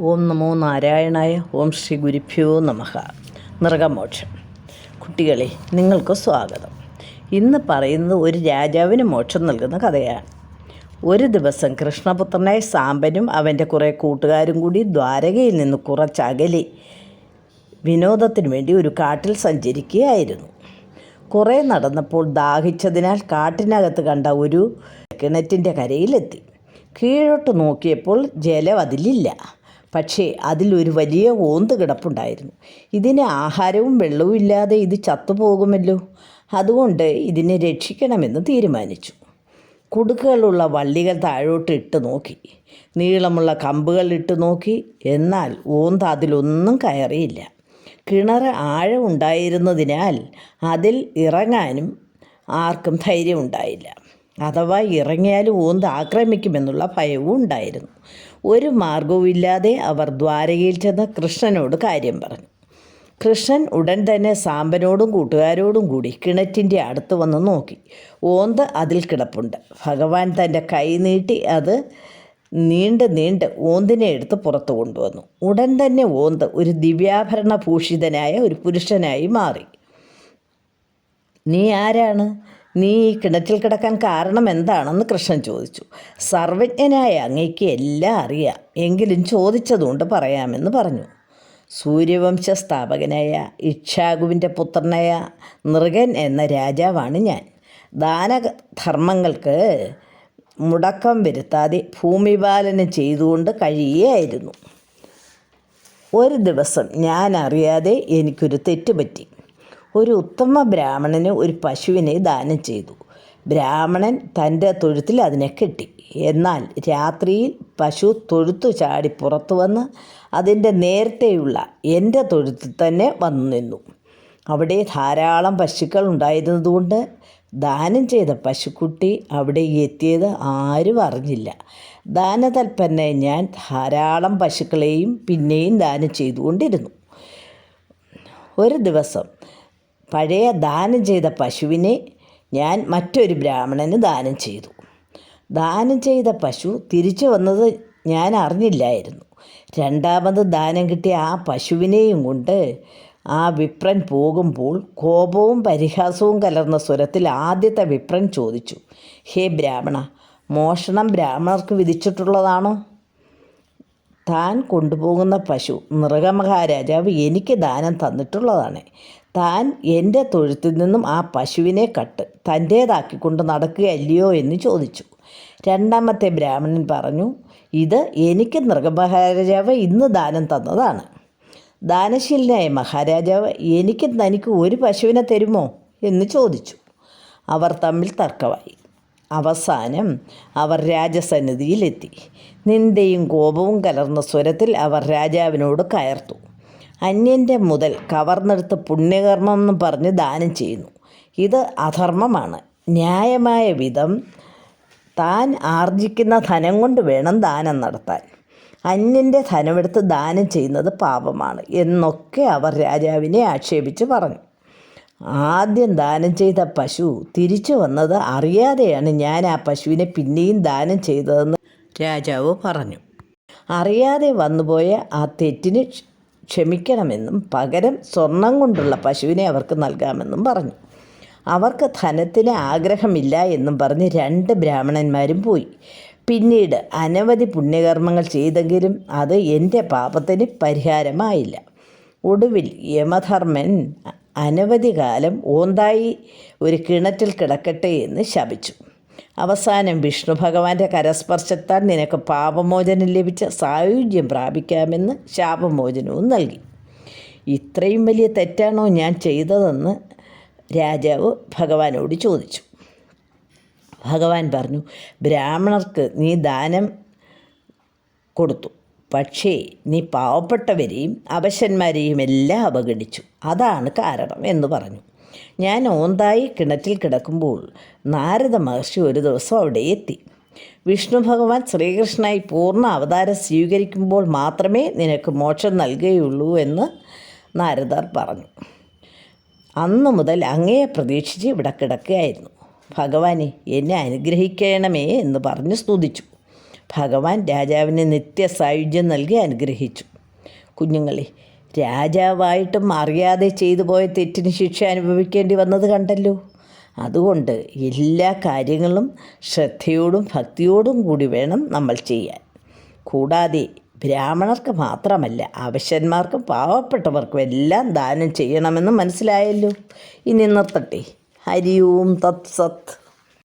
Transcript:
ഓം നമോ നാരായണായ. ഓം ശ്രീ ഗുരുഭ്യോ നമഃ. നരകമോക്ഷം. കുട്ടികളെ, നിങ്ങൾക്ക് സ്വാഗതം. ഇന്ന് പറയുന്നത് ഒരു രാജാവിന് മോക്ഷം നൽകുന്ന കഥയാണ്. ഒരു ദിവസം കൃഷ്ണപുത്രനായ സാമ്പനും അവൻ്റെ കുറേ കൂട്ടുകാരും കൂടി ദ്വാരകയിൽ നിന്ന് കുറച്ചകലെ വിനോദത്തിന് വേണ്ടി ഒരു കാട്ടിൽ സഞ്ചരിക്കുകയായിരുന്നു. കുറേ നടന്നപ്പോൾ ദാഹിച്ചതിനാൽ കാട്ടിനകത്ത് കണ്ട ഒരു കിണറ്റിൻ്റെ കരയിലെത്തി. കീഴോട്ട് നോക്കിയപ്പോൾ ജലം അതിലില്ല. പക്ഷേ അതിലൊരു വലിയ ഓന്ത് കിടപ്പുണ്ടായിരുന്നു. ഇതിന് ആഹാരവും വെള്ളവും ഇല്ലാതെ ഇത് ചത്തുപോകുമല്ലോ. അതുകൊണ്ട് ഇതിനെ രക്ഷിക്കണമെന്ന് തീരുമാനിച്ചു. കുടുക്കുകളുള്ള വള്ളികൾ താഴോട്ട് ഇട്ട് നോക്കി, നീളമുള്ള കമ്പുകൾ ഇട്ട് നോക്കി. എന്നാൽ ഓന്ത് അതിലൊന്നും കയറിയില്ല. കിണർ ആഴമുണ്ടായിരുന്നതിനാൽ അതിൽ ഇറങ്ങാനും ആർക്കും ധൈര്യമുണ്ടായില്ല. അഥവാ ഇറങ്ങിയാലും ഓന്ത് ആക്രമിക്കുമെന്നുള്ള ഭയവും ഉണ്ടായിരുന്നു. ഒരു മാർഗവുമില്ലാതെ അവർ ദ്വാരകയിൽ ചെന്ന് കൃഷ്ണനോട് കാര്യം പറഞ്ഞു. കൃഷ്ണൻ ഉടൻ തന്നെ സാമ്പനോടും കൂട്ടുകാരോടും കൂടി കിണറ്റിൻ്റെ അടുത്ത് വന്ന് നോക്കി. ഓന്ത് അതിൽ കിടപ്പുണ്ട്. ഭഗവാൻ തൻ്റെ കൈ നീട്ടി അത് നീണ്ട് ഓന്തിനെ എടുത്ത് പുറത്തു കൊണ്ടുവന്നു. ഉടൻ തന്നെ ഓന്ത് ഒരു ദിവ്യാഭരണ ഭൂഷിതനായ ഒരു പുരുഷനായി മാറി. നീ ആരാണ്? നീ ഈ കിണറ്റിൽ കിടക്കാൻ കാരണം എന്താണെന്ന് കൃഷ്ണൻ ചോദിച്ചു. സർവജ്ഞനായ അങ്ങയ്ക്ക് എല്ലാം അറിയാം, എങ്കിലും ചോദിച്ചതുകൊണ്ട് പറയാമെന്ന് പറഞ്ഞു. സൂര്യവംശ സ്ഥാപകനായ ഇക്ഷ്വാകുവിൻ്റെ പുത്രനായ നൃഗൻ എന്ന രാജാവാണ് ഞാൻ. ദാനധർമ്മങ്ങൾക്ക് മുടക്കം വരുത്താതെ ഭൂമിപാലനം ചെയ്തുകൊണ്ട് കഴിയുകയായിരുന്നു. ഒരു ദിവസം ഞാൻ അറിയാതെ എനിക്കൊരു തെറ്റുപറ്റി. ഒരു ഉത്തമ ബ്രാഹ്മണന് ഒരു പശുവിനെ ദാനം ചെയ്തു. ബ്രാഹ്മണൻ തൻ്റെ തൊഴുത്തിൽ അതിനെ കെട്ടി. എന്നാൽ രാത്രിയിൽ പശു തൊഴുത്തു ചാടി പുറത്തു വന്ന് അതിൻ്റെ നേരത്തെയുള്ള എൻ്റെ തൊഴുത്തിൽ തന്നെ വന്നു നിന്നു. അവിടെ ധാരാളം പശുക്കൾ ഉണ്ടായിരുന്നതുകൊണ്ട് ദാനം ചെയ്ത പശുക്കുട്ടി അവിടെ എത്തിയത് ആരും അറിഞ്ഞില്ല. ദാനതൽപ്പന്നെ ഞാൻ ധാരാളം പശുക്കളെയും പിന്നെയും ദാനം ചെയ്തുകൊണ്ടിരുന്നു. ഒരു ദിവസം പഴയ ദാനം ചെയ്ത പശുവിനെ ഞാൻ മറ്റൊരു ബ്രാഹ്മണന് ദാനം ചെയ്തു. ദാനം ചെയ്ത പശു തിരിച്ചു വന്നത് ഞാൻ അറിഞ്ഞില്ലായിരുന്നു. രണ്ടാമത് ദാനം കിട്ടിയ ആ പശുവിനെയും കൊണ്ട് ആ വിപ്രൻ പോകുമ്പോൾ കോപവും പരിഹാസവും കലർന്ന സ്വരത്തിൽ ആദ്യത്തെ വിപ്രൻ ചോദിച്ചു, ഹേ ബ്രാഹ്മണ, മോഷണം ബ്രാഹ്മണർക്ക് വിധിച്ചിട്ടുള്ളതാണോ? താൻ കൊണ്ടുപോകുന്ന പശു നൃഗമഹാരാജാവ് എനിക്ക് ദാനം തന്നിട്ടുള്ളതാണ്. താൻ എൻ്റെ തൊഴുത്തിൽ നിന്നും ആ പശുവിനെ കട്ട് തൻ്റേതാക്കിക്കൊണ്ട് നടക്കുകയല്ലയോ എന്ന് ചോദിച്ചു. രണ്ടാമത്തെ ബ്രാഹ്മണൻ പറഞ്ഞു, ഇത് എനിക്ക് നൃഗമഹാരാജാവ് ഇന്ന് ദാനം തന്നതാണ്. ദാനശീലനായ മഹാരാജാവ് എനിക്കും തനിക്ക് ഒരു പശുവിനെ തരുമോ എന്ന് ചോദിച്ചു. അവർ തമ്മിൽ തർക്കമായി. അവസാനം അവർ രാജസന്നിധിയിലെത്തി. നിന്ദയും കോപവും കലർന്ന സ്വരത്തിൽ അവർ രാജാവിനോട് കയർത്തു. അന്യൻ്റെ മുതൽ കവർന്നെടുത്ത് പുണ്യകർമ്മം എന്ന് പറഞ്ഞ് ദാനം ചെയ്യുന്നു. ഇത് അധർമ്മമാണ്. ന്യായമായ വിധം താൻ ആർജിക്കുന്ന ധനം കൊണ്ട് വേണം ദാനം നടത്താൻ. അന്യൻ്റെ ധനമെടുത്ത് ദാനം ചെയ്യുന്നത് പാപമാണ് എന്നൊക്കെ അവർ രാജാവിനെ ആക്ഷേപിച്ച് പറഞ്ഞു. ആദ്യം ദാനം ചെയ്ത പശു തിരിച്ചു വന്നത് അറിയാതെയാണ് ഞാൻ ആ പശുവിനെ പിന്നെയും ദാനം ചെയ്തതെന്ന് രാജാവ് പറഞ്ഞു. അറിയാതെ വന്നുപോയ ആ തെറ്റിന് ക്ഷമിക്കണമെന്നും പകരം സ്വർണം കൊണ്ടുള്ള പശുവിനെ അവർക്ക് നൽകാമെന്നും പറഞ്ഞു. അവർക്ക് ധനത്തിന് ആഗ്രഹമില്ല എന്നും പറഞ്ഞ് 2 ബ്രാഹ്മണന്മാരും പോയി. പിന്നീട് അനവധി പുണ്യകർമ്മങ്ങൾ ചെയ്തെങ്കിലും അത് എൻ്റെ പാപത്തിന് പരിഹാരമായില്ല. ഒടുവിൽ യമധർമ്മൻ അനവധി കാലം ഓന്തായി ഒരു കിണറ്റിൽ കിടക്കട്ടെ എന്ന് ശപിച്ചു. അവസാനം വിഷ്ണു ഭഗവാന്റെ കരസ്പർശത്താൽ നിനക്ക് പാപമോചനം ലഭിച്ച സായുജ്യം പ്രാപിക്കാമെന്ന് ശാപമോചനവും നൽകി. ഇത്രയും വലിയ തെറ്റാണോ ഞാൻ ചെയ്തതെന്ന് രാജാവ് ഭഗവാനോട് ചോദിച്ചു. ഭഗവാൻ പറഞ്ഞു, ബ്രാഹ്മണർക്ക് നീ ദാനം കൊടുത്തു, പക്ഷേ നീ പാവപ്പെട്ടവരെയും അവശന്മാരെയും എല്ലാം അവഗണിച്ചു. അതാണ് കാരണം എന്ന് പറഞ്ഞു. ഞാൻ ഓന്തായി കിണറ്റിൽ കിടക്കുമ്പോൾ നാരദ മഹർഷി ഒരു ദിവസം അവിടെ എത്തി. വിഷ്ണു ഭഗവാൻ ശ്രീകൃഷ്ണനായി പൂർണ്ണ അവതാരം സ്വീകരിക്കുമ്പോൾ മാത്രമേ നിനക്ക് മോക്ഷം നൽകുകയുള്ളൂ എന്ന് നാരദർ പറഞ്ഞു. അന്നു മുതൽ അങ്ങയെ പ്രതീക്ഷിച്ച് ഇവിടെ കിടക്കുകയായിരുന്നു. ഭഗവാനെ, എന്നെ അനുഗ്രഹിക്കണമേ എന്ന് പറഞ്ഞ് സ്തുതിച്ചു. ഭഗവാൻ രാജാവിന് നിത്യസായുജ്യം നൽകി അനുഗ്രഹിച്ചു. കുഞ്ഞുങ്ങളെ, രാജാവായിട്ടും അറിയാതെ ചെയ്തു പോയ തെറ്റിന് ശിക്ഷ അനുഭവിക്കേണ്ടി വന്നത് കണ്ടല്ലോ. അതുകൊണ്ട് എല്ലാ കാര്യങ്ങളും ശ്രദ്ധയോടും ഭക്തിയോടും കൂടി വേണം നമ്മൾ ചെയ്യാൻ. കൂടാതെ ബ്രാഹ്മണർക്ക് മാത്രമല്ല, അവശന്മാർക്കും പാവപ്പെട്ടവർക്കും എല്ലാം ദാനം ചെയ്യണമെന്ന് മനസ്സിലായല്ലോ. ഇനി നിർത്തട്ടെ. ഹരി ഓം തത് സത്.